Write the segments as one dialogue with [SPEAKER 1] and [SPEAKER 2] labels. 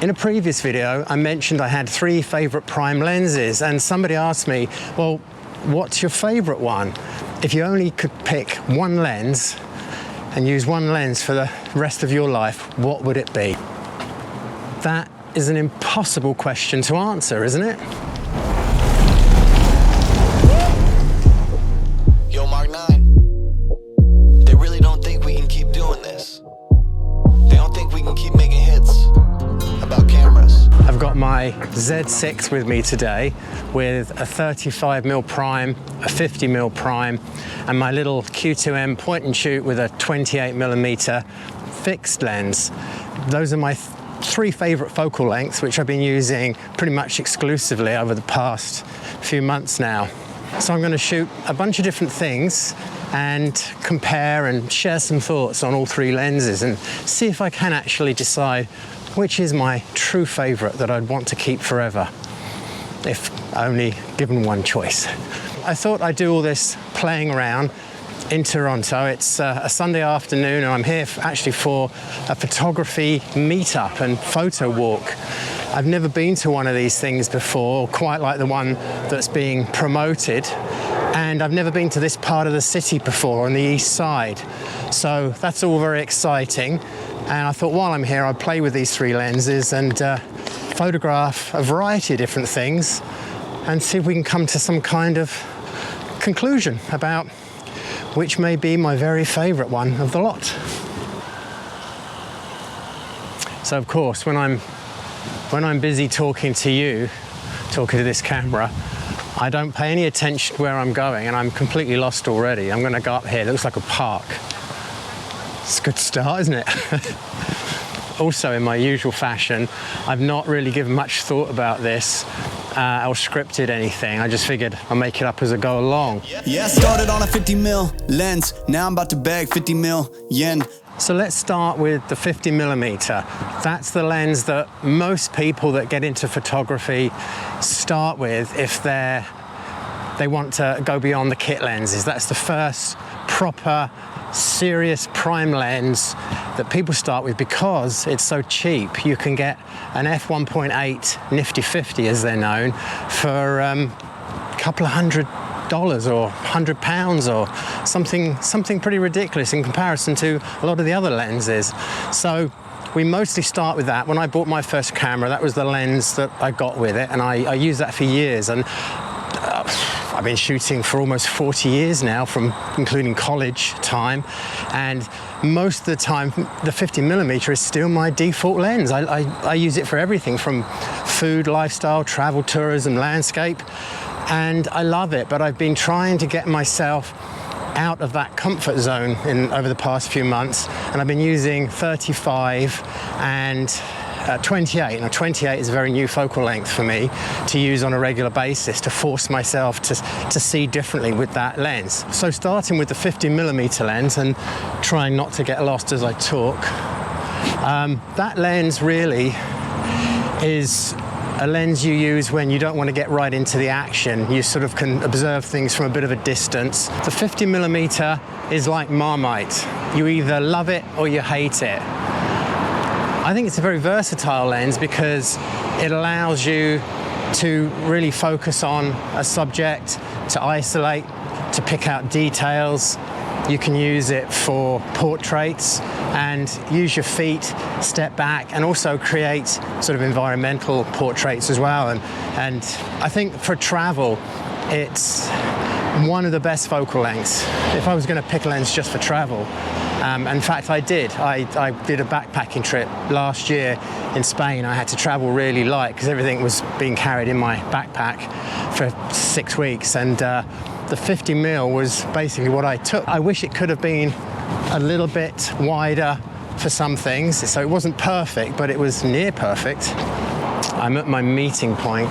[SPEAKER 1] In a previous video, I mentioned I had 3 favorite prime lenses, and somebody asked me, well, what's your favorite one? If you only could pick one lens and use one lens for the rest of your life, what would it be? That is an impossible question to answer, isn't it?
[SPEAKER 2] Yo, Mark 9. They really don't think we can keep doing this. They don't think we can keep making hits about cameras.
[SPEAKER 1] I've got my Z6 with me today with a 35mm prime, a 50mm prime, and my little Q2M point and shoot with a 28mm fixed lens. Those are my 3 favorite focal lengths, which I've been using pretty much exclusively over the past few months now. So I'm going to shoot a bunch of different things and compare and share some thoughts on all 3 lenses and see if I can actually decide which is my true favorite that I'd want to keep forever, if only given one choice. I thought I'd do all this playing around in Toronto. It's a Sunday afternoon and I'm here actually for a photography meetup and photo walk. I've never been to one of these things before, quite like the one that's being promoted, and I've never been to this part of the city before on the east side. So that's all very exciting, and I thought while I'm here I'd play with these 3 lenses and photograph a variety of different things and see if we can come to some kind of conclusion about which may be my very favorite one of the lot. So of course, when I'm busy talking to you, talking to this camera, I don't pay any attention to where I'm going, and I'm completely lost already. I'm going to go up here. It looks like a park. It's a good start, isn't it? Also, in my usual fashion, I've not really given much thought about this or scripted anything. I just figured I'll make it up as I go along.
[SPEAKER 3] Yeah, I started on a 50mm lens. Now I'm about to bag 50mm yen.
[SPEAKER 1] So let's start with the 50mm. That's the lens that most people that get into photography start with if they want to go beyond the kit lenses. That's the first proper, serious prime lens that people start with because it's so cheap. You can get an f1.8 nifty 50, as they're known, for a couple of $100 or £100 or something pretty ridiculous in comparison to a lot of the other lenses. So we mostly start with that. When I bought my first camera, that was the lens that I got with it, and I used that for years. And I've been shooting for almost 40 years now, including college time, and most of the time the 50mm is still my default lens. I use it for everything from food, lifestyle, travel, tourism, landscape, and I love it. But I've been trying to get myself out of that comfort zone over the past few months, and I've been using 35 and 28. Now 28 is a very new focal length for me to use on a regular basis to force myself to see differently with that lens. So starting with the 50mm lens and trying not to get lost as I talk, that lens really is a lens you use when you don't want to get right into the action. You sort of can observe things from a bit of a distance. The 50mm is like Marmite. You either love it or you hate it. I think it's a very versatile lens because it allows you to really focus on a subject, to isolate, to pick out details. You can use it for portraits and use your feet, step back, and also create sort of environmental portraits as well. And I think for travel, it's one of the best focal lengths. If I was going to pick a lens just for travel, in fact, I did. I did a backpacking trip last year in Spain. I had to travel really light because everything was being carried in my backpack for 6 weeks, and the 50mm was basically what I took. I wish it could have been a little bit wider for some things, so it wasn't perfect, but it was near perfect. I'm at my meeting point,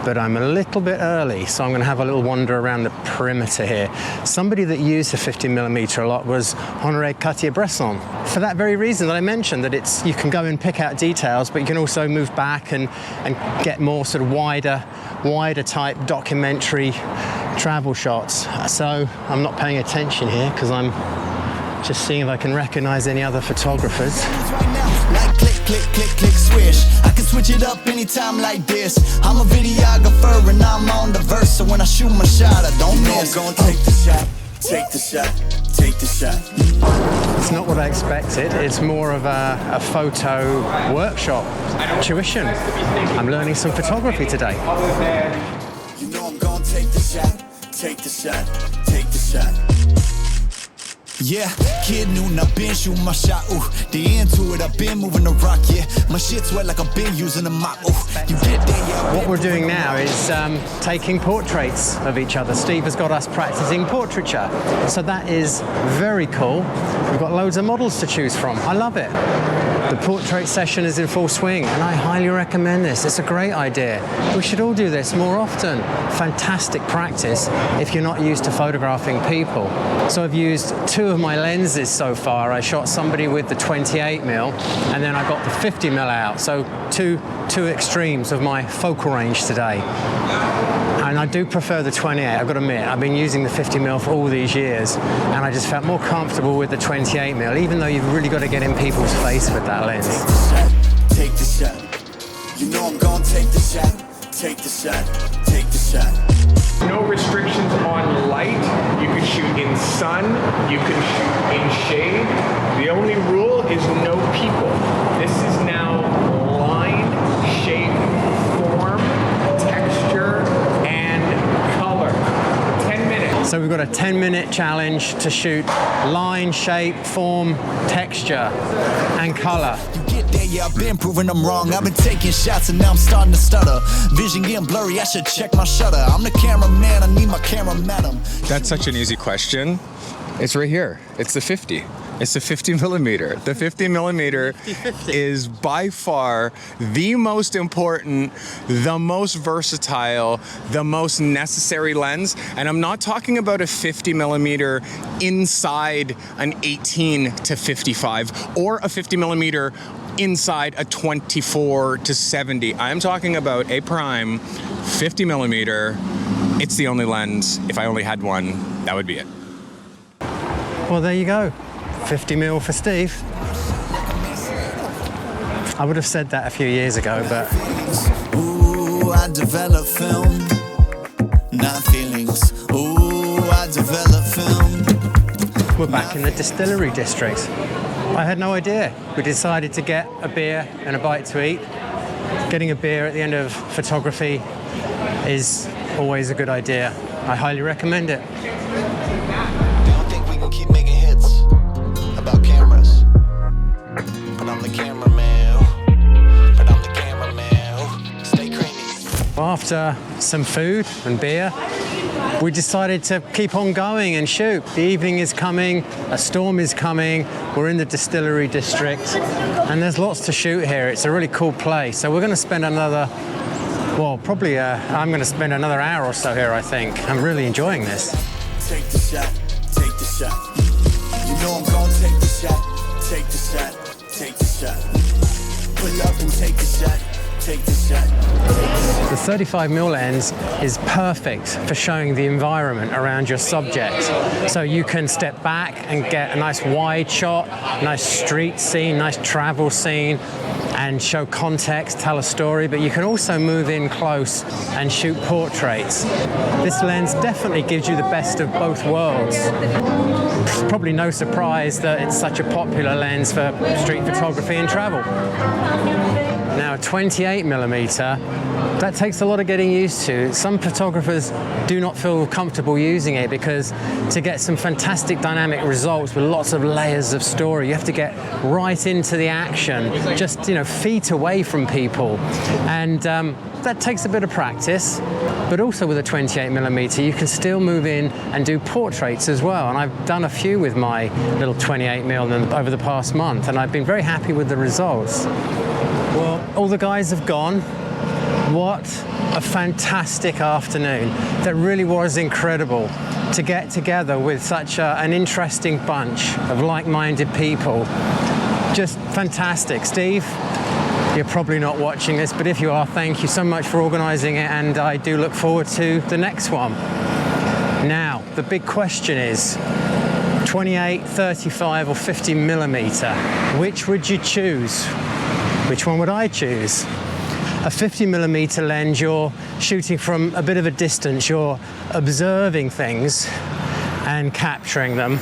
[SPEAKER 1] but I'm a little bit early, so I'm going to have a little wander around the perimeter here. Somebody that used the 50mm a lot was Honoré Cartier-Bresson. For that very reason that I mentioned, that you can go and pick out details, but you can also move back and get more sort of wider type documentary travel shots. So I'm not paying attention here because I'm just seeing if I can recognize any other photographers.
[SPEAKER 3] click, click, click, swish. I can switch it up anytime like this. I'm a videographer and I'm on the verse, so when I shoot my shot, I don't miss. I'm gonna take the shot, take the shot, take the shot.
[SPEAKER 1] It's not what I expected. It's more of a photo workshop, tuition. I'm learning some photography today.
[SPEAKER 3] You know I'm gonna take the shot, take the shot, take the shot. Yeah, kid noon, I've been shooting my shot, ooh. The into it, I've been moving the rock, yeah. My shit's wet like I've been using a mop, ooh. You get there, yeah.
[SPEAKER 1] What we're doing now is taking portraits of each other. Steve has got us practicing portraiture. So that is very cool. We've got loads of models to choose from. I love it. The portrait session is in full swing, and I highly recommend this. It's a great idea. We should all do this more often. Fantastic practice if you're not used to photographing people. So I've used two of my lenses so far. I shot somebody with the 28mm, and then I got the 50mm out. So two extremes of my focal range today. And I do prefer the 28, I've got to admit. I've been using the 50mm for all these years, and I just felt more comfortable with the 28mm, even though you've really got to get in people's face with that lens.
[SPEAKER 3] Take the shot, you know I'm gonna take the shot, take the shot, take the shot.
[SPEAKER 4] No restrictions on light. You can shoot in sun, you can shoot in shade. The only rule is no people. This is now line, shape, form, texture, and color. 10 minutes.
[SPEAKER 1] So we've got a 10-minute challenge to shoot line, shape, form, texture, and color.
[SPEAKER 3] Yeah, I've been proving them wrong. I've been taking shots and now I'm starting to stutter. Vision getting blurry, I should check my shutter. I'm the cameraman, I need my camera madam.
[SPEAKER 5] That's such an easy question. It's right here. It's the 50. It's the 50mm. The 50mm is by far the most important, the most versatile, the most necessary lens. And I'm not talking about a 50mm inside an 18 to 55 or a 50mm inside a 24 to 70. I'm talking about a prime 50mm. It's the only lens. If I only had one, that would be it.
[SPEAKER 1] Well, there you go. 50mm for Steve. I would have said that a few years ago, but...
[SPEAKER 3] Ooh, I develop film, not feelings. Ooh, I develop film.
[SPEAKER 1] We're back in the distillery district. I had no idea. We decided to get a beer and a bite to eat. Getting a beer at the end of photography is always a good idea. I highly recommend it.
[SPEAKER 2] They don't think we can keep making hits about cameras. But I'm the cameraman. But I'm the cameraman. Stay creamy.
[SPEAKER 1] After some food and beer, we decided to keep on going and shoot. The evening is coming, a storm is coming, we're in the distillery district, and there's lots to shoot here. It's a really cool place. So we're going to spend another, well, probably I'm going to spend another hour or so here, I think. I'm really enjoying this.
[SPEAKER 3] Take the shot, take the shot. You know I'm gonna take the shot, take the shot, take the shot. Pull up and take the shot, take the shot.
[SPEAKER 1] The 35mm lens is perfect for showing the environment around your subject. So you can step back and get a nice wide shot, nice street scene, nice travel scene, and show context, tell a story, but you can also move in close and shoot portraits. This lens definitely gives you the best of both worlds. It's probably no surprise that it's such a popular lens for street photography and travel. Now, 28mm, that takes a lot of getting used to. Some photographers do not feel comfortable using it because to get some fantastic dynamic results with lots of layers of story, you have to get right into the action, just, you know, feet away from people. And that takes a bit of practice. But also with a 28mm, you can still move in and do portraits as well. And I've done a few with my little 28mm over the past month, and I've been very happy with the results. Well, all the guys have gone. What a fantastic afternoon. That really was incredible to get together with such an interesting bunch of like-minded people. Just fantastic. Steve, you're probably not watching this, but if you are, thank you so much for organising it, and I do look forward to the next one. Now, the big question is, 28, 35 or 50mm, which would you choose? Which one would I choose? A 50mm lens, you're shooting from a bit of a distance, you're observing things and capturing them.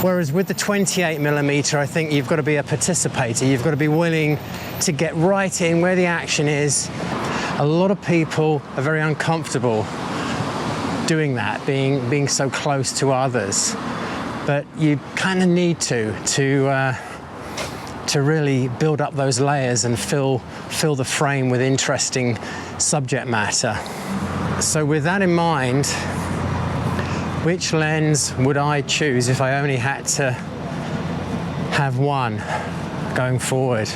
[SPEAKER 1] Whereas with the 28mm, I think you've got to be a participator. You've got to be willing to get right in where the action is. A lot of people are very uncomfortable doing that, being so close to others. But you kind of need to really build up those layers and fill the frame with interesting subject matter. So with that in mind, which lens would I choose if I only had to have one going forward?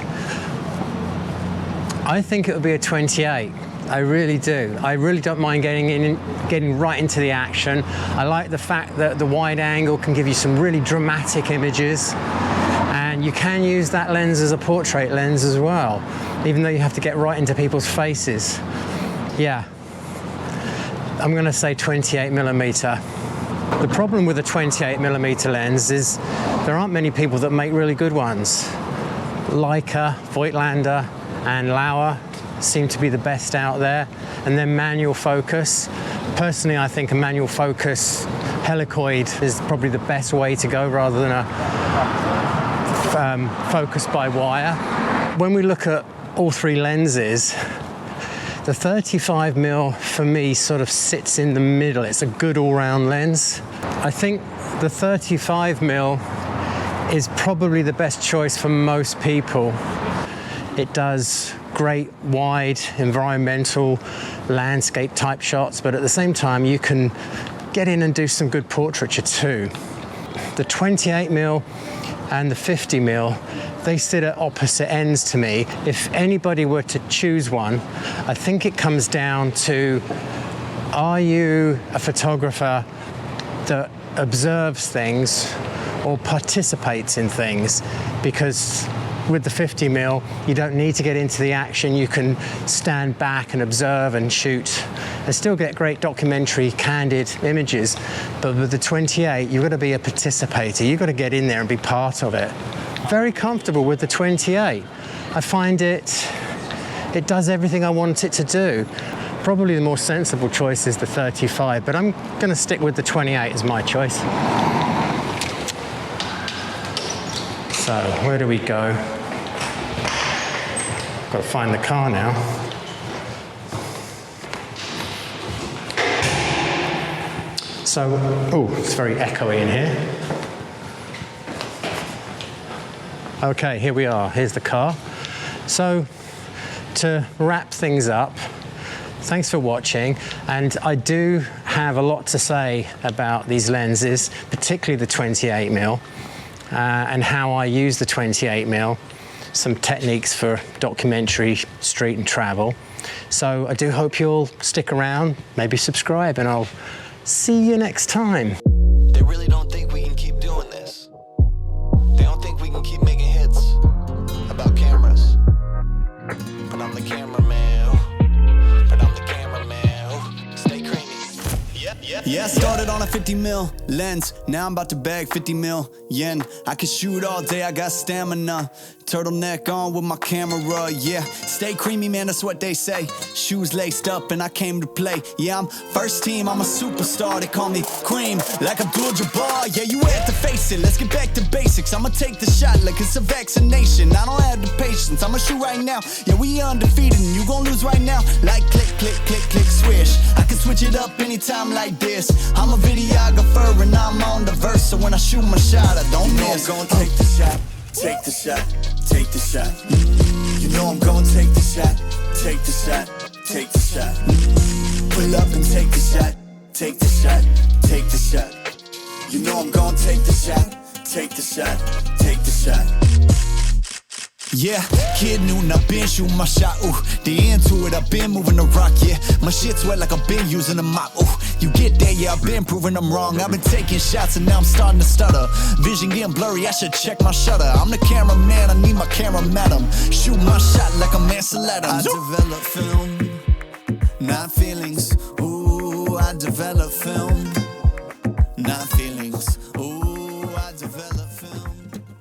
[SPEAKER 1] I think it would be a 28. I really do. I really don't mind getting right into the action. I like the fact that the wide angle can give you some really dramatic images, and you can use that lens as a portrait lens as well, even though you have to get right into people's faces. Yeah, I'm gonna say 28mm. The problem with a 28mm lens is there aren't many people that make really good ones. Leica, Voigtlander, and Lauer seem to be the best out there. And then manual focus. Personally, I think a manual focus helicoid is probably the best way to go rather than a focus by wire. When we look at all three lenses, the 35mm for me sort of sits in the middle. It's a good all-round lens. I think the 35mm is probably the best choice for most people. It does great wide environmental landscape type shots, but at the same time you can get in and do some good portraiture too. The 28mm and the 50mm, they sit at opposite ends to me. If anybody were to choose one, I think it comes down to, are you a photographer that observes things or participates in things? Because with the 50mm, you don't need to get into the action. You can stand back and observe and shoot and still get great documentary, candid images. But with the 28, you've got to be a participator. You've got to get in there and be part of it. Very comfortable with the 28. I find it does everything I want it to do. Probably the more sensible choice is the 35, but I'm going to stick with the 28 as my choice. So, where do we go? Got to find the car now. So, oh, it's very echoey in here. Okay, here we are. Here's the car. So, to wrap things up, thanks for watching. And I do have a lot to say about these lenses, particularly the 28mm, and how I use the 28mm, some techniques for documentary, street and travel. So I do hope you'll stick around, maybe subscribe, and I'll see you next time.
[SPEAKER 2] They really don't think we can keep doing this. They don't think we can keep making hits about cameras. But I'm the cameraman. But I'm the cameraman. Stay creamy.
[SPEAKER 3] Yeah, I started on a 50mm lens. Now I'm about to bag 50mm yen. I can shoot all day, I got stamina. Turtleneck on with my camera, yeah. Stay creamy, man, that's what they say. Shoes laced up and I came to play. Yeah, I'm first team, I'm a superstar. They call me Cream, like Abdul-Jabbar. Yeah, you had to face it, let's get back to basics. I'ma take the shot like it's a vaccination. I don't have the patience, I'ma shoot right now. Yeah, we undefeated and you gon' lose right now. Like click, click, click, click, swish. I can switch it up anytime like this. I'm a videographer and I'm on the verse. So when I shoot my shot, I don't miss.
[SPEAKER 6] I'm gonna take the shot, take the shot, take the shot. You know I'm gonna take the shot, take the shot, take the shot. Pull up and take the shot, take the shot, take the shot. You know I'm gonna take the shot, take the shot, take the shot.
[SPEAKER 3] Yeah, kid noon, I've been shooting my shot, ooh. The into it, I've been moving the rock, yeah. My shit's wet like I've been using a mop, ooh. You get there, yeah, I've been proving I'm wrong. I've been taking shots and now I'm starting to stutter. Vision getting blurry, I should check my shutter. I'm the cameraman, I need my camera madam. Shoot my shot like I'm Ansel Adams.
[SPEAKER 6] I develop film, not feelings. Ooh, I develop film.